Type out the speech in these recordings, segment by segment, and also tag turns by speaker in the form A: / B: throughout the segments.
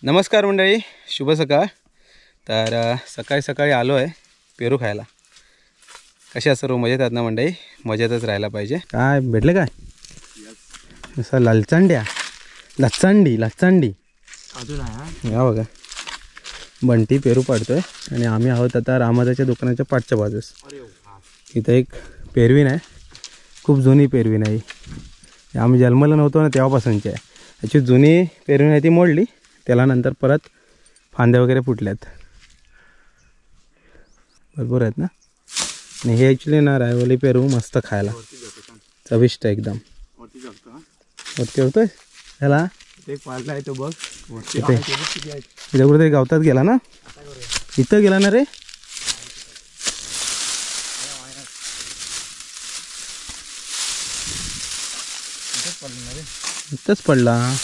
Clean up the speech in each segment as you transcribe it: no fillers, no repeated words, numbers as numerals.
A: नमस्कार मंडळी, शुभ सकाळ. तर सकाळी सकाळी आलो आहे पेरू खायला. कशा सर्व मजेत आहेत ना मंडळी? मजेतच राहायला पाहिजे. काय भेटले काय? असं लच्चांडी
B: अजून आहे.
A: या बघा, बंटी पेरू पाडतोय आणि आम्ही आहोत आता रामादाच्या दुकानाच्या पाठच्या बाजूस. इथं एक पेरवीन आहे, खूप जुनी पेरवीन आहे. आम्ही जन्मला नव्हतो ना तेव्हापासूनची आहे. याची जुनी पेरवीन आहे ती मोडली, त्याला नंतर परत फांद्या वगैरे फुटल्यात, भरपूर आहेत ना. आणि हे ॲक्च्युली ना रायवली पेरू मस्त खायला, चविष्ट एकदम. वरती होतोय ह्याला
B: ते पाडला आहे तो बघ.
A: इथं कुठेतरी गावतात गेला ना, इथं गेला ना रे. इथंच पडला.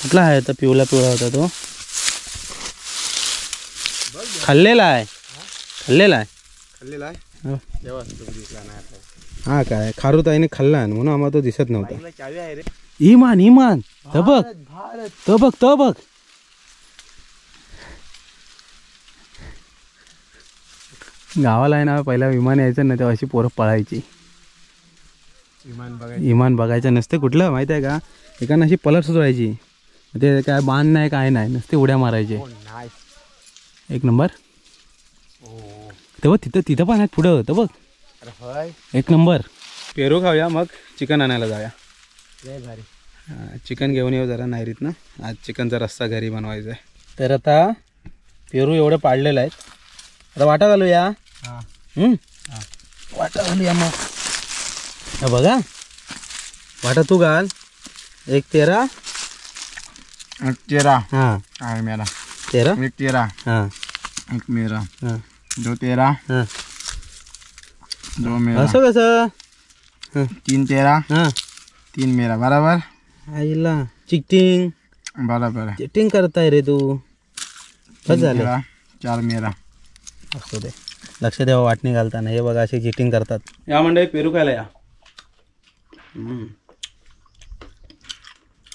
A: कुठला आहे आता? पिवळा होता तो. खाल्लेला आहे. हा काय खारुताईने खाल्ला म्हणून आम्हाला तो दिसत नव्हता. इमान तो बघ. गावाला आहे ना, पहिला विमान यायचं ना तेव्हा अशी पोरं पळायची. विमान बघायचं नसते कुठलं माहिती आहे का? एकानं अशी पलट सुधारायची, ते काय बाण नाही काय नाही, नसते उड्या मारायचे. एक नंबर. तेव्हा तिथं पण आहेत पुढं तर बघ. एक नंबर. पेरू खाऊया मग चिकन आणायला जाऊया. चिकन घेऊन येऊ जरा नायरीत ना. आज चिकनचा रस्सा घरी बनवायचा आहे. तर आता पेरू एवढं पाडलेलं आहेत, आता वाटा घालूया. वाटा घालूया मग. बघा, वाटा तू घाल. एक 13
B: हाँ मेरा
A: 13
B: एक 13
A: हाँ
B: एक मेरा
A: हाँ
B: 2 13
A: हाँ.
B: 2 मेरा
A: असं कसं?
B: 3 13
A: हां
B: 3 मेरा बराबर.
A: आईला चिटिंग
B: बराबर
A: चिटिंग करताय रे तू. बस झालं.
B: 4 मेरा.
A: असू दे, लक्ष द्यावं वाटणी घालताना. हे बघा असे चिटिंग करतात. या मंडळी पेरू खायला या.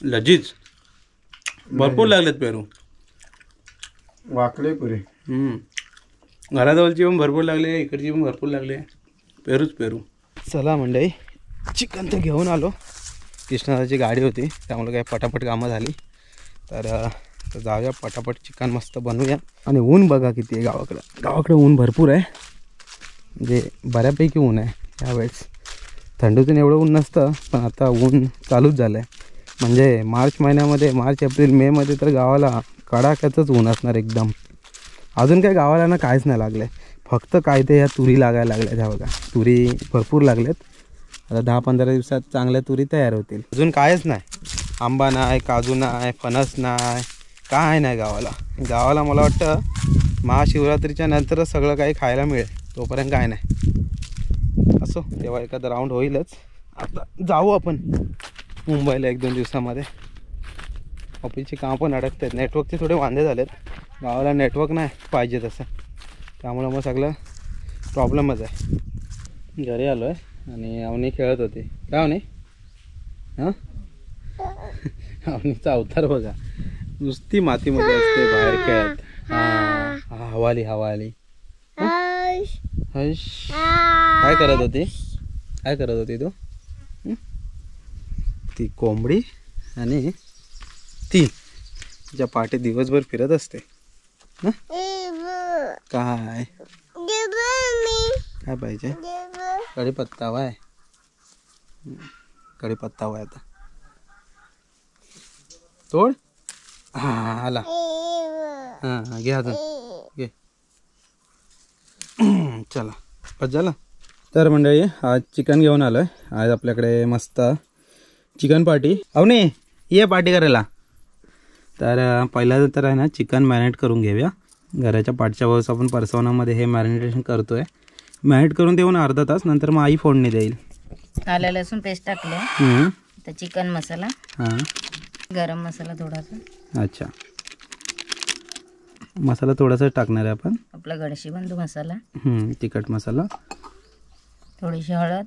A: लजीज भरपूर लागलेत पेरू.
B: वाकले पुरे.
A: घराजवळची पण भरपूर लागले, इकडची पण भरपूर लागले. पेरू. चला मंडळी, चिकन तर घेऊन आलो. कृष्णाची गाडी होती त्यामुळे काय पटापट कामं झाली. तर जाऊया पटापट चिकन मस्त बनवूया. आणि ऊन बघा किती आहे गावाकडे ऊन भरपूर आहे, म्हणजे बऱ्यापैकी ऊन आहे यावेळेस. थंडीतून एवढं ऊन नसतं, पण आता ऊन चालूच झालं आहे. म्हणजे मार्च महिन्यामध्ये, मार्च एप्रिल मे मध्ये तर गावाला कडाक्याचंच ऊन असणार एकदम. अजून काय गावाला ना काहीच नाही लागलं आहे, फक्त काय ते ह्या तुरी लागायला लागल्या. ह्या बघा तुरी भरपूर लागल्यात. आता 10-15 दिवसात चांगल्या तुरी तयार होतील. अजून कायच नाही, आंबा नाही, काजू नाही, फणस नाही, काय नाही गावाला. मला वाटतं महाशिवरात्रीच्या नंतरच सगळं काही खायला मिळेल, तोपर्यंत काय नाही. असो, तेव्हा एखादा राऊंड होईलच. आता जाऊ आपण मुंबईला 1-2 दिवसामध्ये. ऑफिसची कामं पण अडकत आहेत, नेटवर्कचे थोडे वांदे झालेत. गावाला नेटवर्क नाही पाहिजे तसं, त्यामुळं मग सगळं प्रॉब्लेमच आहे. घरी आलो आहे आणि अवनी खेळत होती. काय अवनी? हां अवनीचा अवतार बघा, नुसती मातीमध्ये असते बाहेर खेळत. हां हवाली हश. काय करत होती तू? ती कोंबडी आणि ती तिच्या पाठी दिवसभर फिरत असते. काय पाहिजे? कढीपत्ता वाय. आता तोड. हां आला. हां घे अजून घे. चला बस झालं. तर मंडळी, आज चिकन घेऊन आलो आहे. आज आपल्याकडे मस्त चिकन पार्टी. अवनी ये पार्टी करायला. तर पहिला तर आहे ना, चिकन मॅरिनेट करून घेऊया. घराच्या पाठच्या बाजूस आपण परसवनामध्ये हे मॅरिनेटेशन करतो आहे. मॅरिनेट करून देऊन अर्धा तास, नंतर मग आई फोडणी देईल.
C: आलं लसूण पेस्ट टाकले, तर चिकन मसाला,
A: हां
C: गरम मसाला थोडासा.
A: अच्छा, मसाला थोडासा टाकणार आहे आपण.
C: आपला गडशीबंधू मसाला,
A: तिखट मसाला,
C: थोडीशी हळद,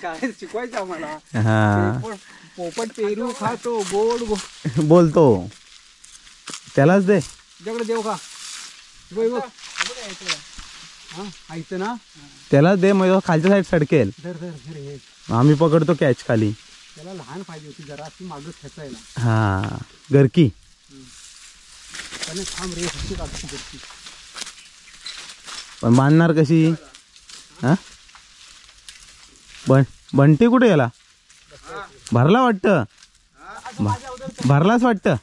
A: काय शिकवायचं आम्हाला.
D: हा
A: पोपट पेरू खातो गोड गोड.
D: बोलतो त्यालाच दे.
A: तुझ्याकडे देव का हा ऐकतं ना.
D: त्यालाच दे मग खालच्या साईड सडकेल.
A: धर धर धर हे.
D: आम्ही पकडतो कॅच खाली.
A: त्याला लहान पाहिजे होती जरा ती मागं खेचायला.
D: हा गरकी
A: त्याने थांब रे हसी काढतो करती.
D: पण बांधणार कशी. हा बंटी कुठे गेला. भरला वाटतं. भरलाच वाटतं.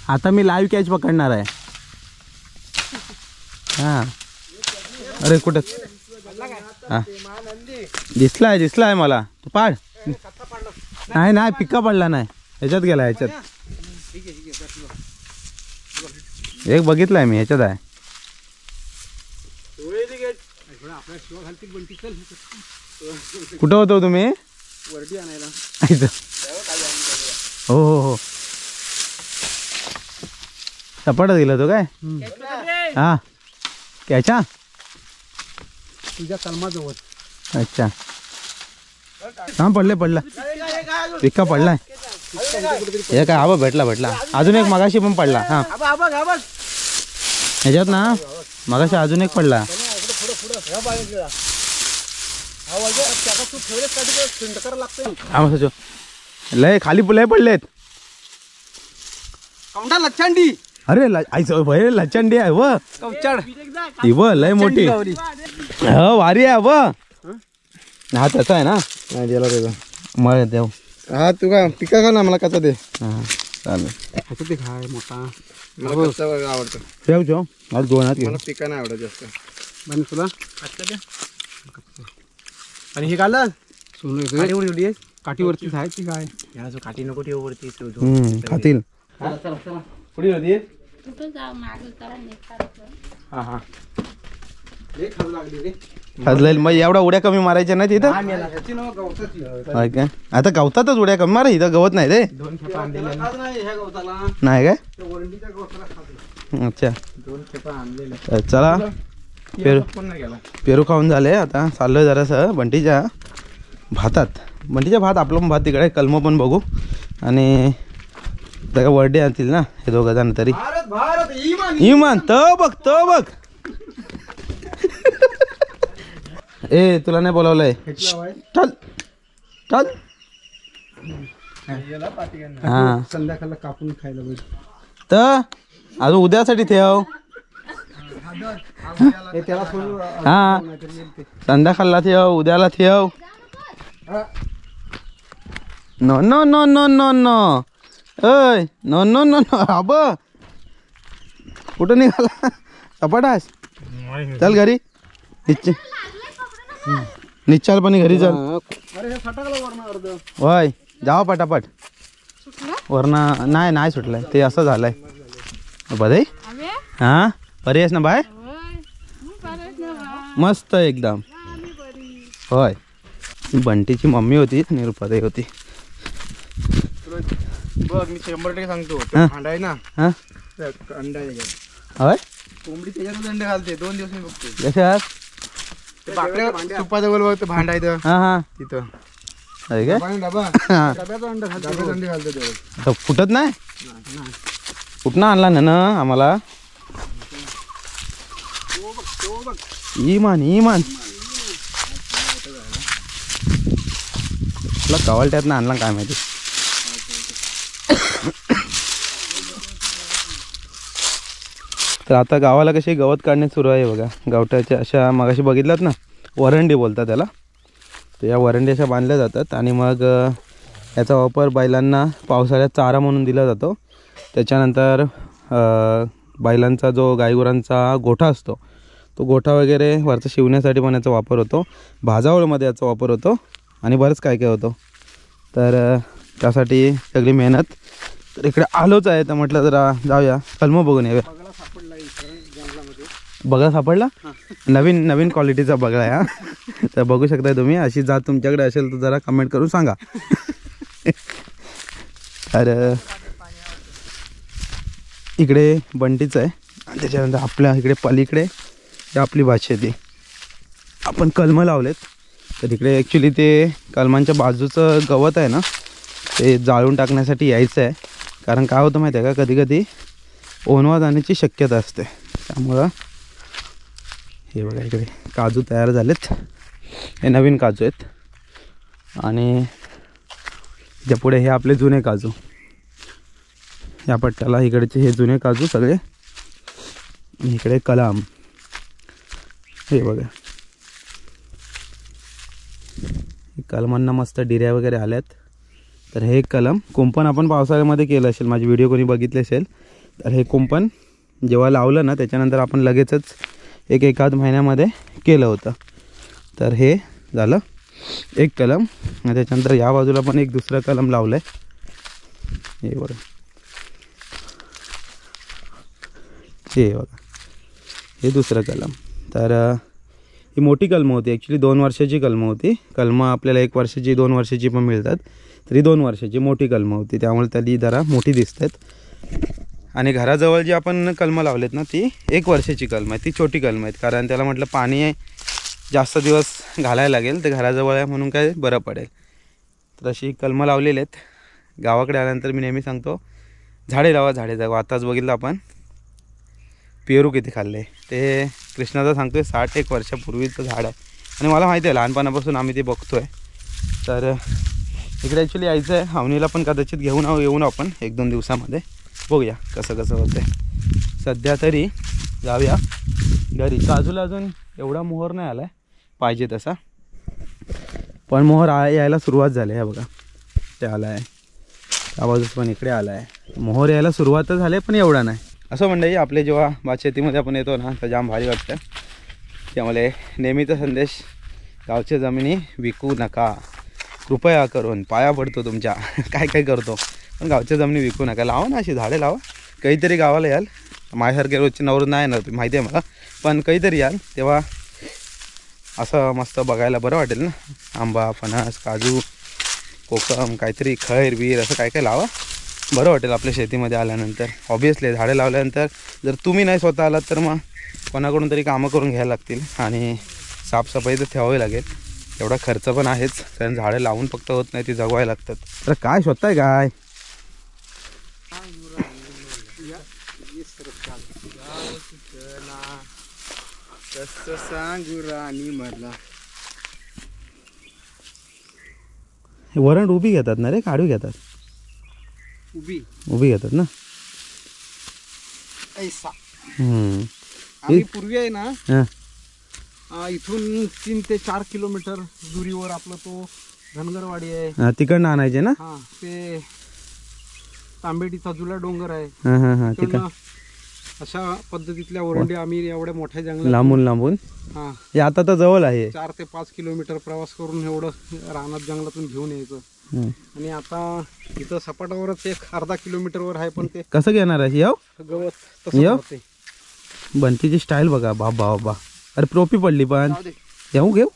D: आता मी लाईव्ह कॅच पकडणार आहे. हा अरे कुठं हा दिसलाय मला. तू पाड. नाही पिक्का पडला नाही. ह्याच्यात गेला ह्याच्यात. एक बघितलाय मी ह्याच्यात आहे. कुठं होतो तुम्ही.
A: वरडी आणायला.
D: हो सपाटा दिला तो काय. हा कॅचा
A: तुझ्या कलमाजवळ.
D: अच्छा हा पडला पिक्का पडलाय. हे काय आबा भेटला अजून एक मगाशी पण पडला. हा ह्याच्यात ना मगाशी अजून एक पडला. लय खाली लय पडलेत.
A: कौंडा लच्छांडी.
D: अरे आईचं लचंडी आहे व. व लय मोठी वारी आहे व. हा त्याचा आहे ना.
B: नाही दिला त्याचा.
D: मग देव.
B: हा तू का पिका का ना मला कसा दे.
D: हा चालेल.
A: ह्याचं ते खाय मोठा.
B: मला कसा आवडतं.
D: ठेव आज दोन हात
B: मला पिका नाही आवडत जास्त.
A: बन तुला आणि हे काढलं सोनं काठीवरतीच आहे की काय.
B: काठी नको ठेव वरती.
D: खातील.
A: पुढे होती.
D: खाजलेल मग एवढा उड्या कमी मारायच्या नाही तिथं. आता गवतातच उड्या कमी मारा. इथं गवत नाही रे.
A: 2 खेपा आणलेल्या
D: नाही काय. अच्छा
A: 2 खेपा आणलेल्या.
D: चला पेरू खाऊन झाले. आता चाललोय जरासं बंटीच्या भातात. बंटीच्या भात आपलं पण भात तिकडे. कलम पण बघू आणि त्या वरडे आणतील ना हे दोघं जण तरी. इमान तो बघ. ए तुला नाही बोलावलंय. चल हा
A: संध्याकाळला कापून खायला पाहिजे.
D: तर अजून उद्यासाठी ठेव. हा संध्याकाळला ठेव. उद्याला ठेव. नो अय नो अब कुठं निघाला. सपाटास चल घरी. निश्चालपणे घरी चल. होय जावा पटापट. वरना नाही सुटलाय ते. असं झालंय बधाई. हा बरी आहेस ना बाय. मस्त एकदम. होय बंटीची मम्मी होती आणि रुपाताई होती.
B: बघ मी 100% सांगतो.
D: हा.
B: अंडा आहे ना.
D: हा
B: अंडा आहे.
D: होय
B: कोंबडी त्याच्यातच अंडे घालते. 2 दिवस मी बघतो.
D: कशात.
B: बाकड्या तुपाजवळ बघतो. भांडा आहे
D: हा
B: तिथं.
D: आहे काय.
B: डबा
D: हा
B: डब्याचा अंडा घालतो. अंडे घालतो तेवढं.
D: आता फुटत नाही. कुठनं आणला ना आम्हाला. इमान तुला कवालट्यातनं आणला काय माहिती. तर आता गावाला कशी गवत काढणे सुरू आहे बघा. गावठाच्या अशा मगाशी बघितल्यात ना वरंडी बोलतात त्याला. तर या वरंडी अशा बांधल्या जातात आणि मग याचा वापर बैलांना पावसाळ्यात चारा म्हणून दिला जातो. त्याच्यानंतर बैलांचा जो गाईगुरांचा गोठा असतो तो गोठा वगैरे वरचा शिवण्यासाठी पण याचा वापर होतो. भाजावळमध्ये याचा वापर होतो आणि बरंच काय होतो. तर त्यासाठी सगळी मेहनत. तर इकडे आलोच आहे तर म्हटलं जरा जाऊया कलमं बघून येऊया. बगळा सापडला. नवीन क्वालिटीचा बगळा आहे हा. तर बघू शकताय तुम्ही. अशी जात तुमच्याकडे असेल तर जरा कमेंट करून सांगा. तर इकडे बंटीचं आहे आणि त्याच्यानंतर आपल्या इकडे पलीकडे ही आपली भात शेती. आपण कलमं लावलेत. तर इकडे ॲक्च्युली ते कलमांच्या बाजूचं गवत आहे ना ते जाळून टाकण्यासाठी यायचं आहे. कारण काय होतं माहिती आहे का, कधी कधी ओनवा जाण्याची शक्यता असते. त्यामुळं हे बघा इकडे काजू तयार झालेत. हे नवीन काजू आहेत. आणि त्या पुढे हे आपले जुने काजू. या पट्ट्याला इकडचे हे जुने काजू सगळे. इकडे कलम. हे बघा कलमांना मस्त डिऱ्या वगैरे आल्यात. तर हे कलम कुंपण आपण पावसाळ्यामध्ये केलं असेल, माझी व्हिडिओ कोणी बघितले असेल तर हे कुंपण जेव्हा लावलं ना त्याच्यानंतर आपण लगेचच एखाद महिन्यामध्ये केलं होतं. तर हे झालं एक कलम. आणि त्याच्यानंतर या बाजूला पण एक दुसरं कलम लावलं आहे. हे बघा हे दुसरं कलम. तर ही मोठी कलमं होती. ॲक्च्युली 2 वर्षाची कलमं होती. कलमं आपल्याला 1 वर्षाची 2 वर्षाची पण मिळतात. तरी 2 वर्षाची मोठी कलमं होती, त्यामुळे त्याची जरा मोठी दिसतात. आणि घराजवळ जी आपण कलमं लावलेत ना ती 1 वर्षाची कलमं आहे. ती छोटी कलमं आहेत, कारण त्याला म्हटलं पाणी जास्त दिवस घालायला लागेल. ते घराजवळ आहे म्हणून काय बरं पडेल. तर अशी कलमं लावलेली आहेत. गावाकडे आल्यानंतर मी नेहमी सांगतो झाडे लावा झाडे जगवा. आताच बघितलं आपण पेरू किती खाल्ले. ते कृष्णाचं सांगतोय 60-1 वर्षापूर्वीचं झाड आहे. आणि मला माहिती आहे लहानपणापासून आम्ही ते बघतो आहे. तर इकडे ॲक्च्युली यायचं आहे. अवनीला पण कदाचित येऊन आपण 1-2 दिवसामध्ये बघूया कसं होतं आहे. सध्या तरी जाऊया घरी. काजूला अजून एवढा मोहर नाही आला आहे पाहिजे तसा, पण मोहर यायला सुरुवात झाली आहे. बघा ते आला आहे. त्या बाजूस पण इकडे आला आहे. मोहर यायला सुरुवात झाली पण एवढा नाही. असं मंडळी आपले जेव्हा भात शेतीमध्ये आपण येतो ना तर जाम भारी वाटतं. त्यामुळे नेहमीचा संदेश गावच्या जमिनी विकू नका, कृपया करून पाया पडतो तुमच्या. काय करतो पण गावच्या जमिनी विकू नका. लावा ना अशी झाडे लावा. काहीतरी गावाला याल. माझ्यासारखे रोजचे नवरून नाही येणार माहिती आहे मला, पण काहीतरी याल तेव्हा असं मस्त बघायला बरं वाटेल ना. आंबा, फणस, काजू, कोकम, काहीतरी खैर बीर असं काय लावा. बरं वाटेल आपल्या शेतीमध्ये आल्यानंतर. ऑब्वियसली झाडे लावल्यानंतर जर तुम्ही नाही स्वतः आलात तर मग कोणाकडून तरी कामं करून घ्यायला लागतील. आणि साफसफाई तर ठेवावी लागेल. एवढा खर्च पण आहेच, कारण झाडं लावून फक्त होत नाही, ती जगवायला लागतात. तर काय शोधताय काय?
B: सांगू राणी मला.
D: वरण उभी घेतात ना रे, काढू घेतात? उभी घेतात ना.
B: ऐसा आम्ही पूर्वी आहे ना
D: हां
B: इथून 3 ते 4 किलोमीटर दुरीवर आपला तो धनगरवाडी आहे.
D: तिकडनं आणायचे ना.
B: हा ते तांबेटीचा जुला डोंगर आहे.
D: हां तिकडं
B: अशा पद्धतीतल्या ओरंडी आम्ही एवढ्या मोठ्या जंगलात
D: लांबून
B: हा
D: हे आता तर जवळ आहे.
B: 4 ते 5 किलोमीटर प्रवास करून एवढं रानात जंगलातून घेऊन यायचं. आणि आता इथं सपाटावरच 1-अर्धा किलोमीटरवर आहे, पण ते
D: कसं घेणार आहे याव
B: गवत तसं होते.
D: बनतीची स्टाईल बघा. बाबा अरे प्रोपी पडली पण. येऊ घेऊ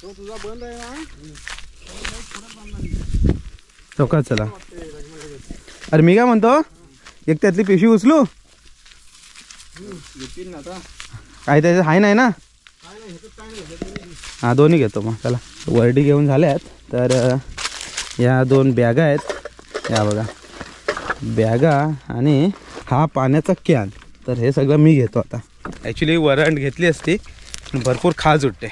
B: तो तुझा बंद आहे ना.
D: चौकात चला. अरे मी काय म्हणतो, एक त्यातली पिशवी उचलू काय त्याच्यात आहे नाही ना. हां दोन्ही घेतो मग. चला वरडी घेऊन झाल्यात. तर या 2 बॅगा आहेत. या बघा बॅगा आणि हा पाण्याचा कॅन. तर हे सगळं मी घेतो आता. ॲक्च्युली वरण घेतली असती पण भरपूर खाज उठते.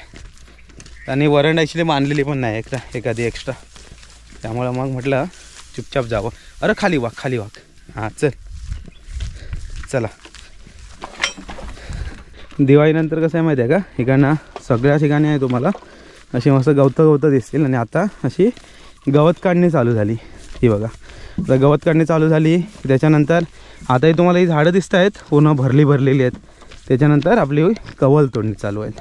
D: आणि वरण ॲक्च्युली मानलेली पण नाही एखादी एक्स्ट्रा. त्यामुळं मग म्हटलं चुपचाप जावं. अरे खाली वाक. हां चला. दिवाळीनंतर कसं आहे माहिती आहे का, इकडनं सगळ्या ठिकाणी आहे तुम्हाला अशी मस्त गवतं दिसतील. आणि आता अशी गवत काढणी चालू झाली. ही बघा तर गवत काढणी चालू झाली. त्याच्यानंतर आताही तुम्हाला ही झाडं दिसत आहेत पूर्ण भरलेली आहेत. त्याच्यानंतर आपली कवल तोडणी चालू आहे.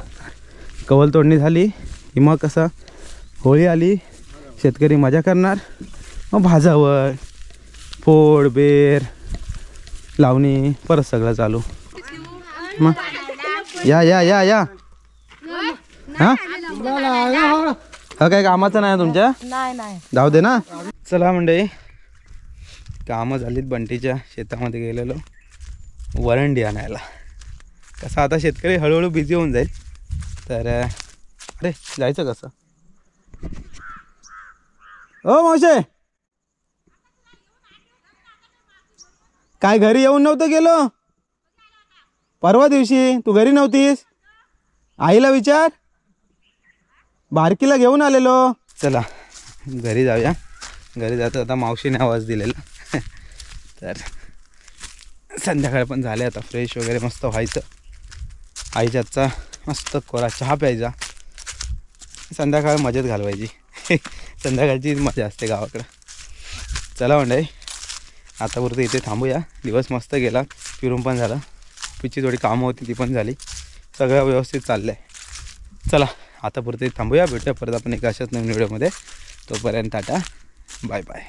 D: कवल तोडणी झाली की मग कसं होळी आली, शेतकरी मजा करणार. मग भाजावळ, फोड, बेर, लावणी परत सगळं चालू. मग या हां हा काय कामाचं नाही तुमच्या?
C: नाही
D: जाऊ दे ना. चला मंडळी कामं झालीत. बंटीच्या शेतामध्ये गेलेलो वरंडी आणायला. कसं आता शेतकरी हळूहळू बिझी होऊन जाईल. तर अरे जायचं कसं? ओ मावशे, काय घरी येऊन नव्हतं गेलो? परवा दिवशी तू घरी नव्हतीस? आईला विचार, बारकीला घेऊन आलेलो. चला घरी जाऊया. घरी जातो आता, मावशीने आवाज दिलेला. तर संध्याकाळ पण झाले, आता फ्रेश वगैरे मस्त व्हायचं. आईच्या हातचा मस्त कोरा चहा प्यायचा. संध्याकाळ मजेत घालवायची. संध्याकाळची मजा असते गावाकडं. चला मंडळी, आतापुरतं इथे थांबूया. दिवस मस्त गेला, फिरून पण झाला. पिची थोडी कामं होती ती पण झाली. सगळं व्यवस्थित चाललं आहे. चला आतापुरतं थांबूया. भेटूया परत आपण एका अशाच नवीन व्हिडिओमध्ये. तोपर्यंत टाटा, बाय बाय.